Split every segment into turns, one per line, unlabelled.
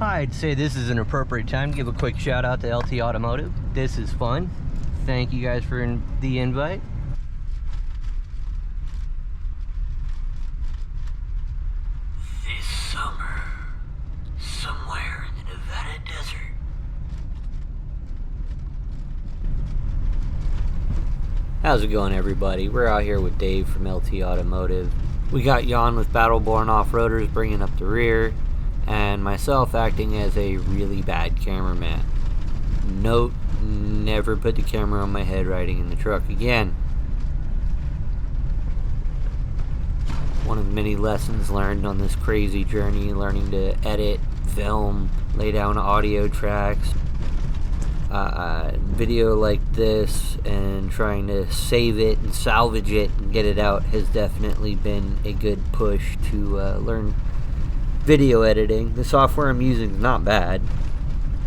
I'd say this is an appropriate time to give a quick shout out to LT Automotive. This is fun. Thank you guys for the invite. This summer, somewhere in the Nevada desert. How's it going, everybody? We're out here with Dave from LT Automotive. We got Jan with Battleborn Off-Roaders bringing up the rear, and myself acting as a really bad cameraman. Note, never put the camera on my head riding in the truck again. One of many lessons learned on this crazy journey, learning to edit, film, lay down audio tracks, video like this, and trying to save it and salvage it and get it out has definitely been a good push to learn video editing. The software I'm using is not bad.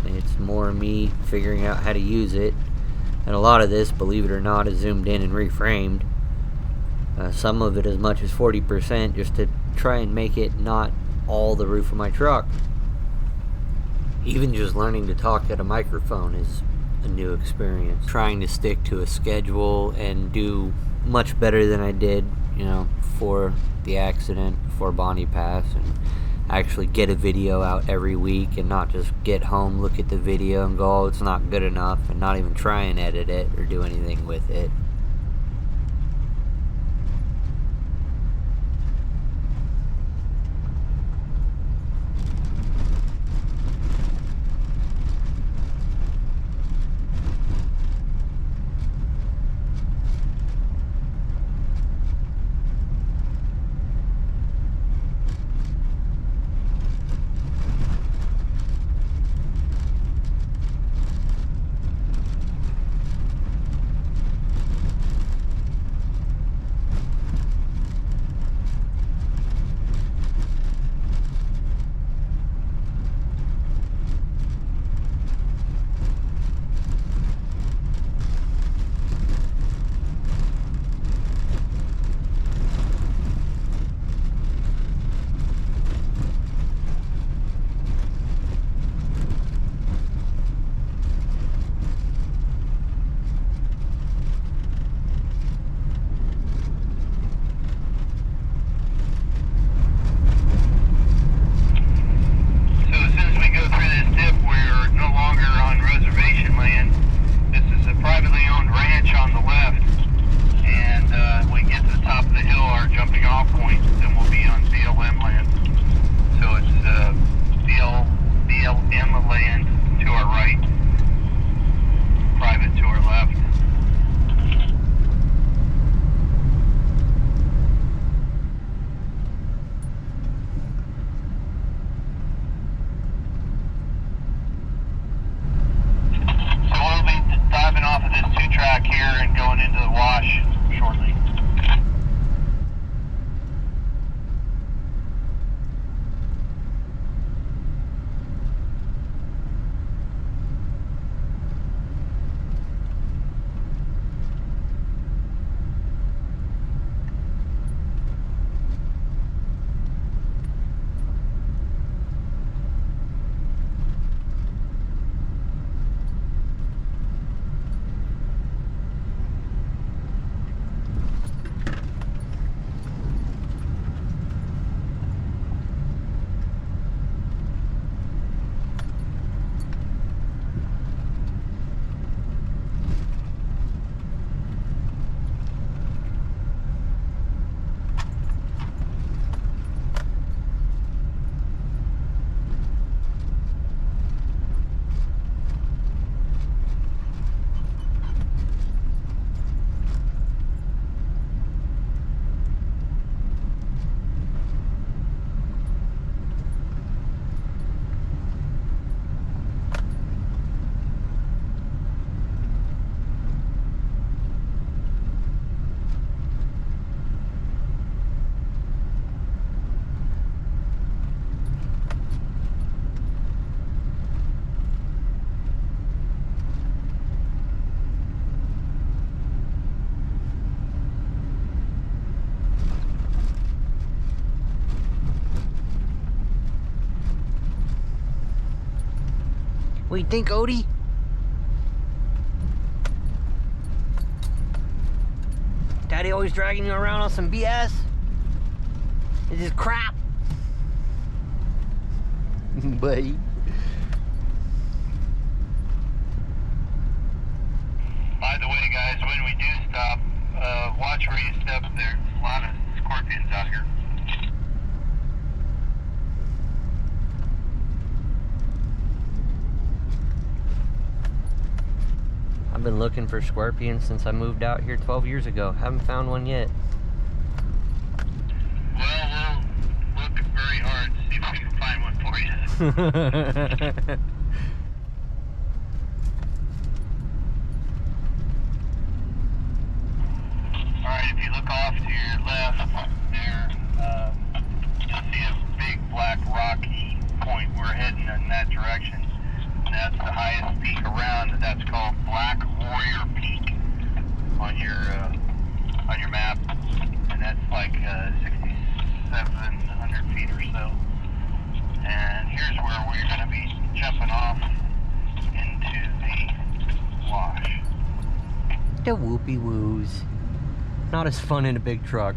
It's more me figuring out how to use it, and a lot of this, believe it or not, is zoomed in and reframed. Some of it as much as 40%, just to try and make it not all the roof of my truck. Even just learning to talk at a microphone is a new experience. Trying to stick to a schedule and do much better than I did, before the accident, before Bonnie passed, and actually get a video out every week and not just get home, look at the video and go, oh, it's not good enough, and not even try and edit it or do anything with it. What do you think, Odie? Daddy always dragging you around on some BS? This is crap. Buddy.
By the way, guys, when we do stop, watch where you step. There's a lot of scorpions out here.
I've been looking for scorpions since I moved out here 12 years ago. Haven't found one yet.
Well, we'll look very hard to see if we can find one for you. Alright, if you look off to your left there, you'll see a big black rocky point. We're heading in that direction. That's the highest peak around. That's called Black Warrior Peak on your map, and that's like 6,700 feet or so. And here's where we're going to be jumping off into the wash.
The whoopie woos. Not as fun in a big truck.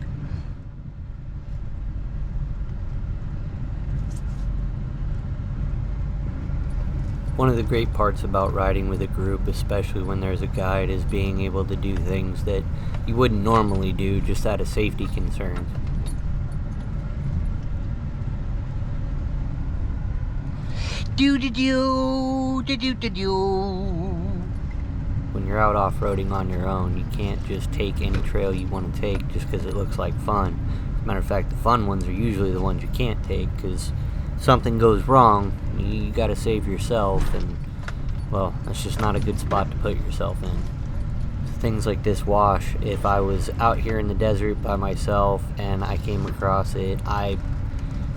One of the great parts about riding with a group, especially when there's a guide, is being able to do things that you wouldn't normally do just out of safety concerns. When you're out off-roading on your own, you can't just take any trail you want to take just because it looks like fun. As a matter of fact, the fun ones are usually the ones you can't take, because something goes wrong, you gotta save yourself, and well, that's just not a good spot to put yourself in. Things like this wash, if I was out here in the desert by myself and I came across it, I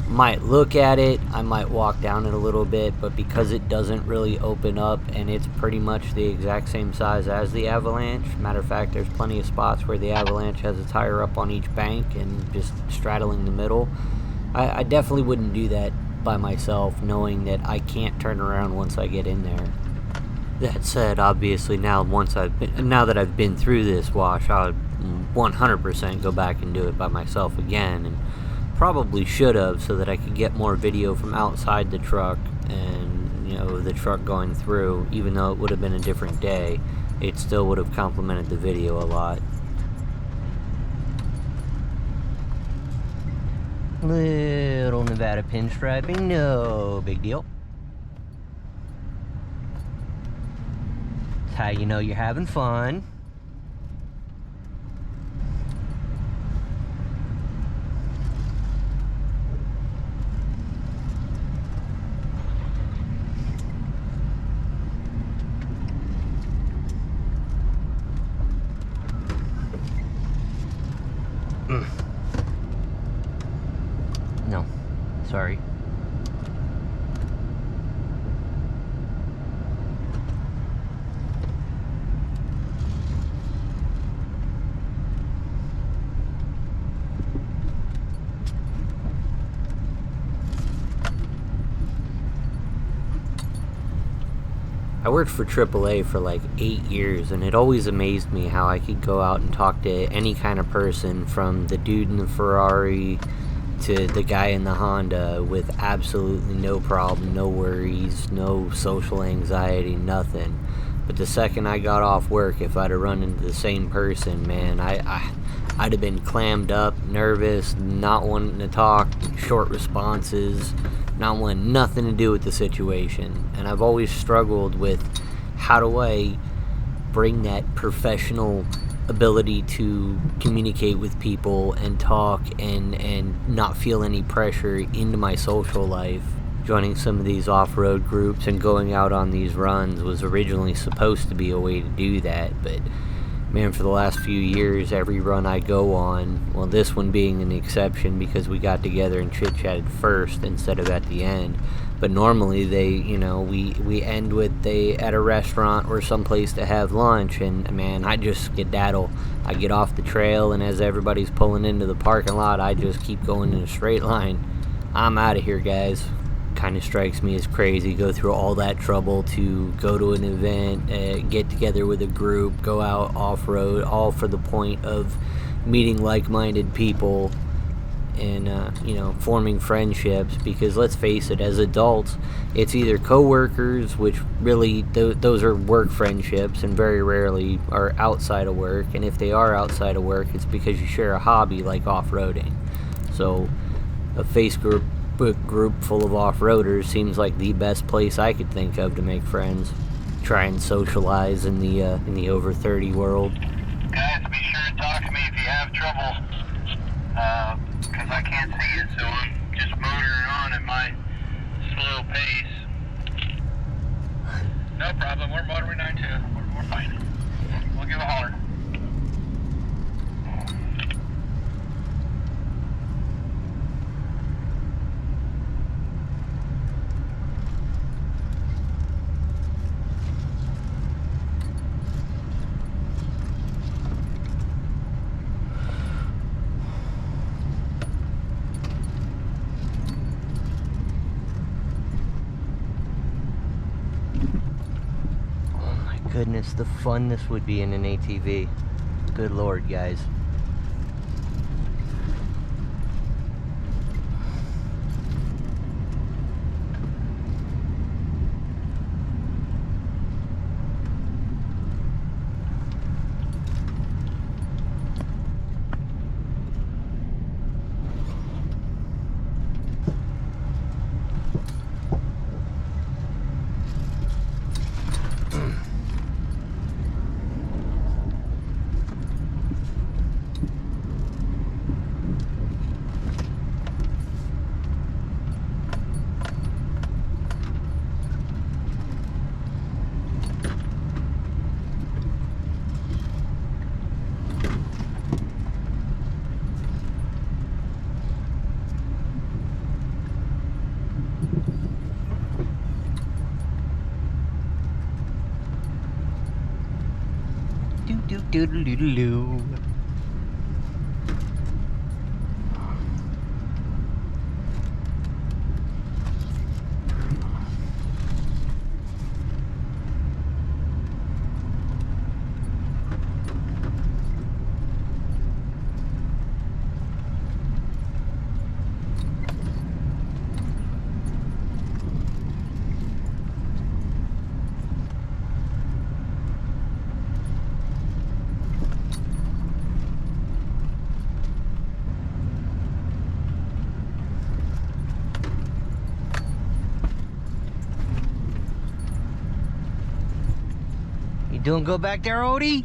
might look at it, I might walk down it a little bit, but because it doesn't really open up and it's pretty much the exact same size as the Avalanche, matter of fact, there's plenty of spots where the Avalanche has a tire up on each bank and just straddling the middle. I definitely wouldn't do that by myself, knowing that I can't turn around once I get in there. That said, obviously now that I've been through this wash, I would 100% go back and do it by myself again, and probably should have, so that I could get more video from outside the truck and, you know, the truck going through. Even though it would have been a different day, it still would have complemented the video a lot. Little Nevada pinstriping, no big deal. That's how you know you're having fun. No, sorry. I worked for AAA for like 8 years, and it always amazed me how I could go out and talk to any kind of person, from the dude in the Ferrari to the guy in the Honda, with absolutely no problem, no worries, no social anxiety, nothing. But the second I got off work, if I'd have run into the same person, man, I'd have been clammed up, nervous, not wanting to talk, short responses, not wanting nothing to do with the situation. And I've always struggled with, how do I bring that professional ability to communicate with people and talk and not feel any pressure into my social life. Joining some of these off-road groups and going out on these runs was originally supposed to be a way to do that, but man, for the last few years, every run I go on, well, this one being an exception because we got together and chit-chatted first instead of at the end, but normally we end with at a restaurant or someplace to have lunch, and man, I just skedaddle. I get off the trail, and as everybody's pulling into the parking lot, I just keep going in a straight line. I'm out of here, guys. kind of strikes me as crazy. Go through all that trouble to go to an event, get together with a group, go out off-road, all for the point of meeting like-minded people and forming friendships. Because let's face it, as adults, it's either co-workers, which really those are work friendships and very rarely are outside of work, and if they are outside of work, it's because you share a hobby like off-roading. So a Facebook group full of off-roaders seems like the best place I could think of to make friends, try and socialize in the over 30 world.
Guys, be sure to talk to me if you have trouble, because I can't see it, so I'm just motoring on at my slow pace. No problem, we're motoring on too. We're fine. We'll give a holler.
Goodness, the fun this would be in an ATV. Good Lord, guys. Do-do-do-do-do-do. Doing good back there, Odie?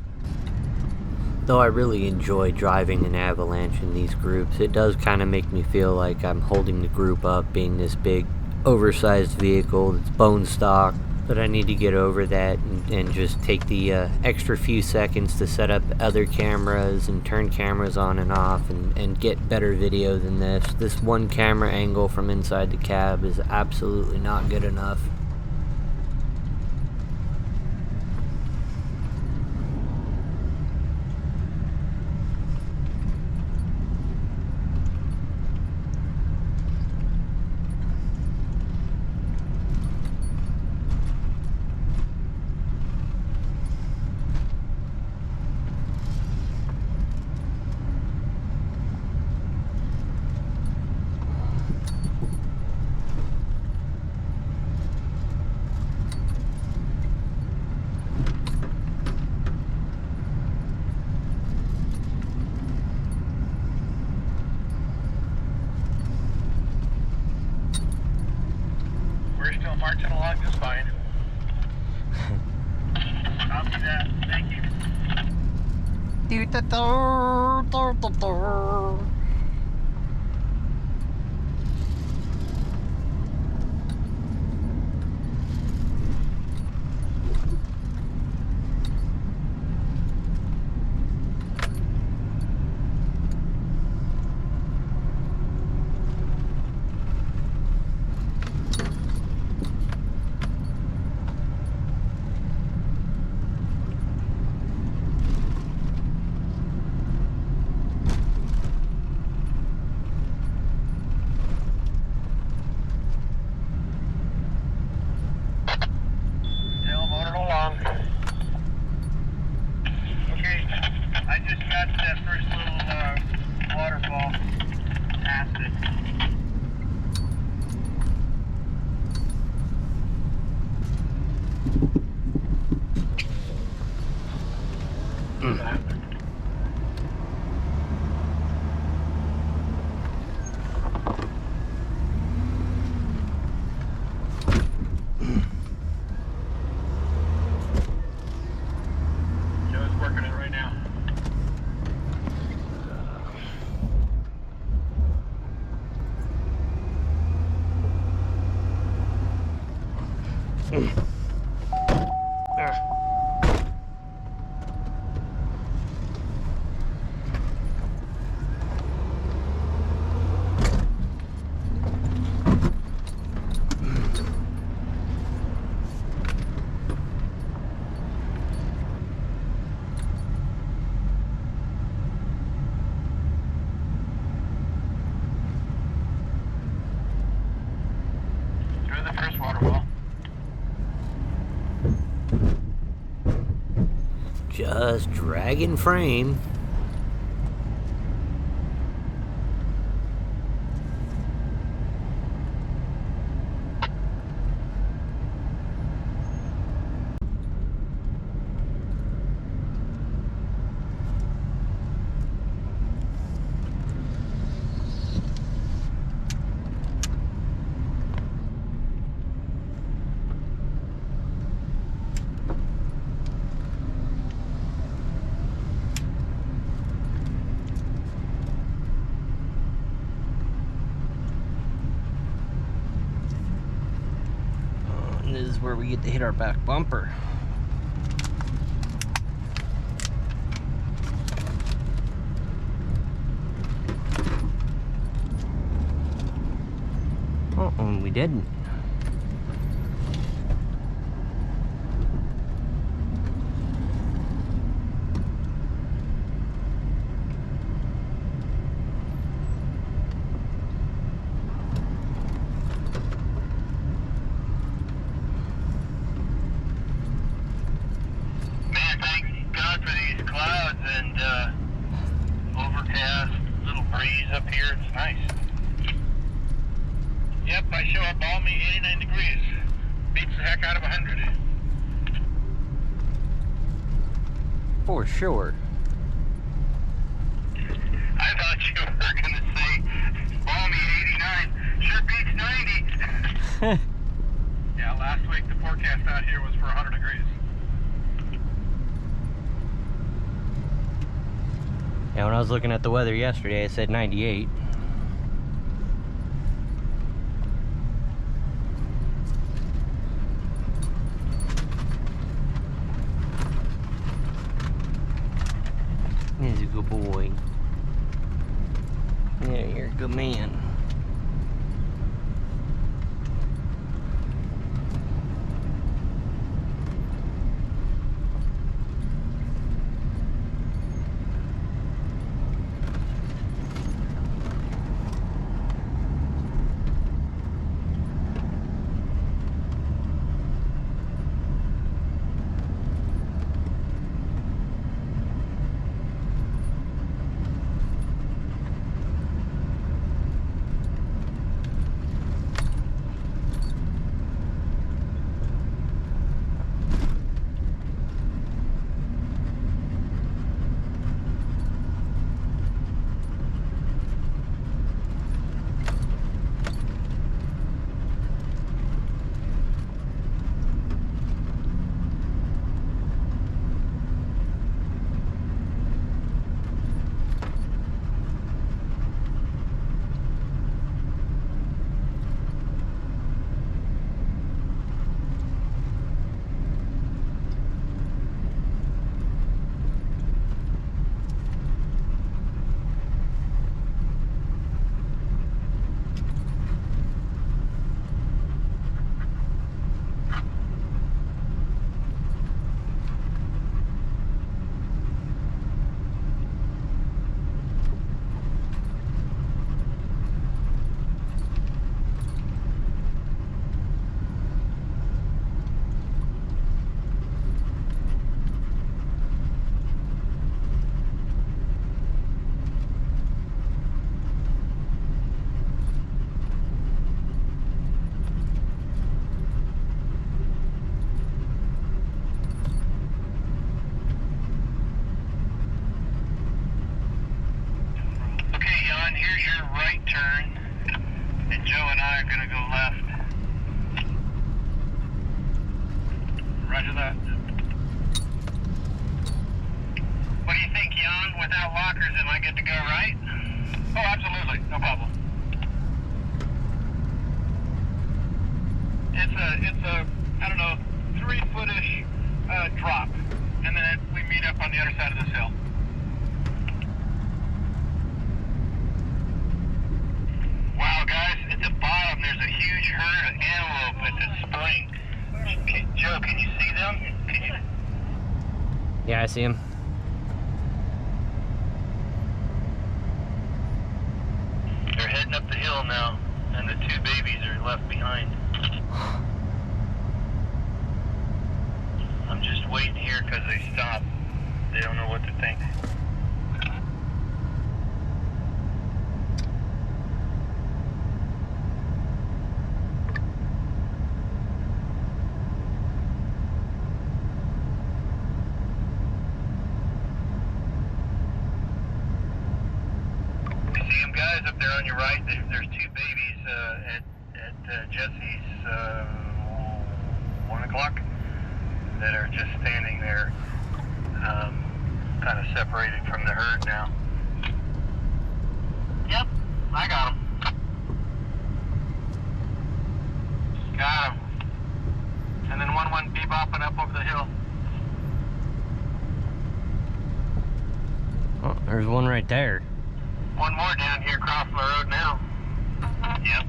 Though I really enjoy driving an Avalanche in these groups, it does kind of make me feel like I'm holding the group up, being this big, oversized vehicle that's bone stock. But I need to get over that and just take the extra few seconds to set up other cameras and turn cameras on and off and get better video than this. This one camera angle from inside the cab is absolutely not good enough.
Marching along just fine. Copy that. Thank you. Joe's working it right now. Go to the first water well.
Just dragging frame. And this is where we get to hit our back bumper. Oh, we didn't.
Man, thank God for these clouds and overcast, little breeze up here. It's nice. Yep, I show up balmy 89 degrees. Beats the heck out of 100.
For sure.
I thought you were going to say balmy 89. Sure beats 90. Yeah, last week the forecast out here was for 100 degrees.
Yeah, when I was looking at the weather yesterday, it said 98. He's a good boy. Yeah, you're a good man.
Roger that. What do you think, Jan? Without lockers, am I good to go, right? Oh, absolutely. No problem. It's a I don't know, 3-foot-ish drop. And then we meet up on the other side of this hill. Wow, guys, at the bottom there's a huge herd of antelope at the spring. Joe, can you see them? Can you?
Yeah, I see him.
They're heading up the hill now, and the 2 babies are left behind. I'm just waiting here because they stopped. They don't know what to think. You see them, guys, up there on your right? There's 2 babies at Jesse's 1 o'clock that are just standing there, kind of separated from the herd now. Yep, I got them. Got them. And then one went bebopping up over the hill.
Oh, there's one right there.
One more down here crossing the road now. Yep.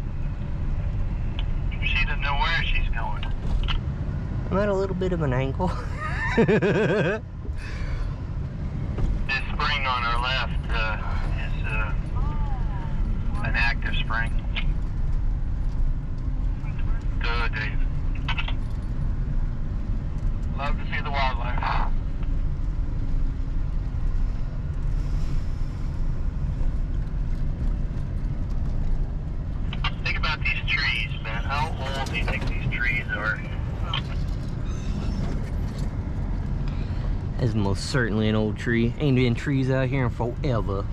She doesn't know where she's going.
I'm at a little bit of an angle.
This spring on our left is an active spring. Good, Dave. Love to see the wildlife. Think about these trees, man. How old do you think these trees are?
That's most certainly an old tree. Ain't been trees out here in forever.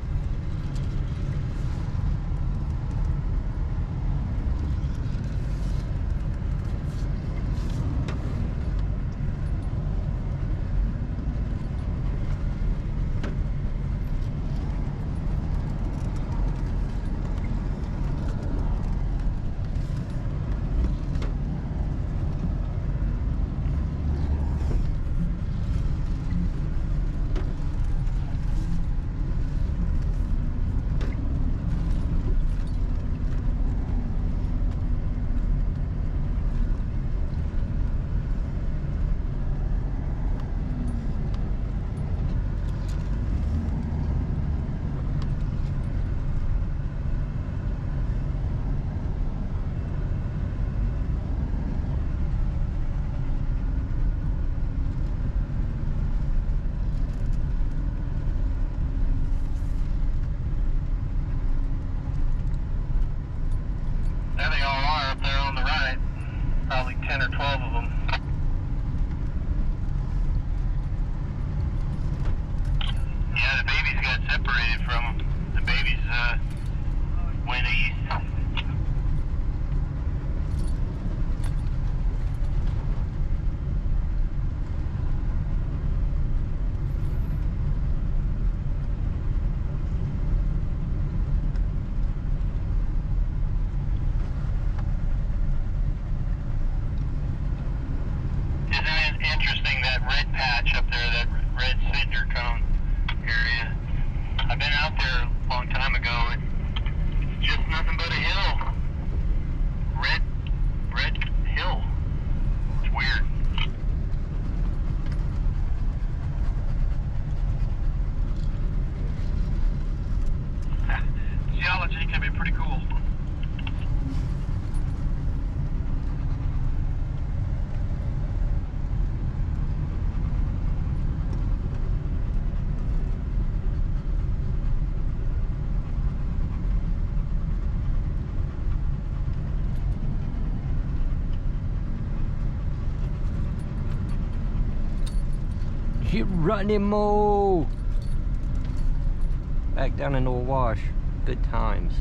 There they all are up there on the right. Probably 10 or 12 of them. Yeah, the babies got separated from them. The babies went east. Isn't it interesting, that red patch up there, that red cinder cone area? I've been out there a long time ago. It's just nothing but a hill. Red hill. It's weird. Geology can be pretty cool.
Keep running, Mo! Back down into a wash. Good times.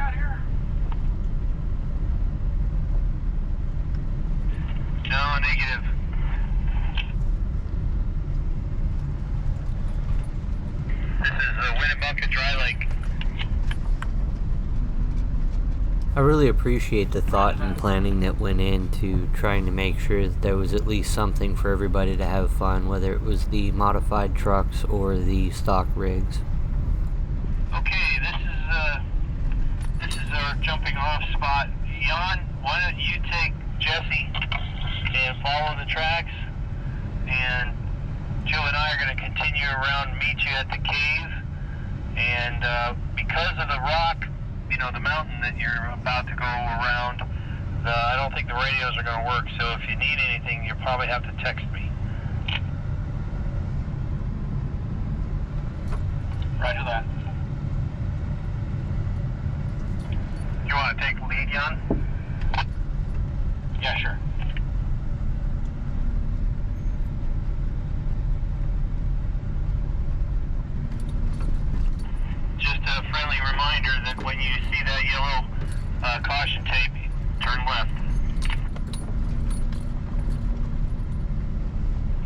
out here? No, negative. This is Winnebucca Dry Lake.
I really appreciate the thought and planning that went into trying to make sure that there was at least something for everybody to have fun, whether it was the modified trucks or the stock rigs.
Okay, this is our jumping off spot. Jan, why don't you take Jesse and follow the tracks, and Joe and I are going to continue around and meet you at the cave. And because of the rock, you know, the mountain that you're about to go around, I don't think the radios are going to work, so if you need anything, you'll probably have to text me. Roger that. You want to take the lead, Jan? Yeah, sure. Just a friendly reminder that when you see that yellow caution tape, turn left.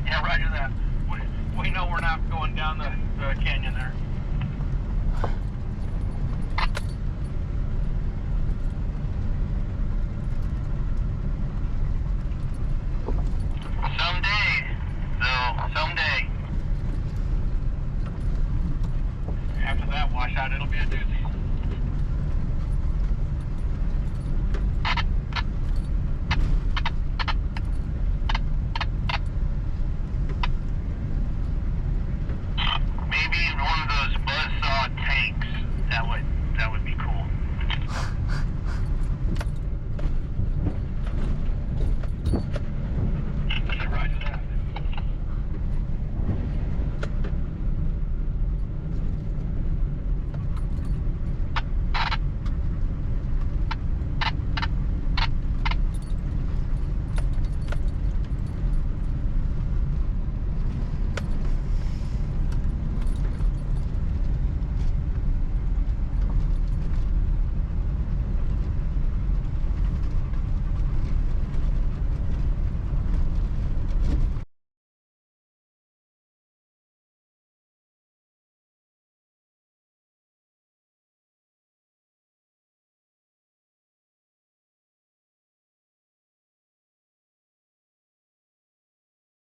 Yeah, roger that. We know we're not going down the canyon there. Someday, though, someday. After that washout, it'll be a doozy.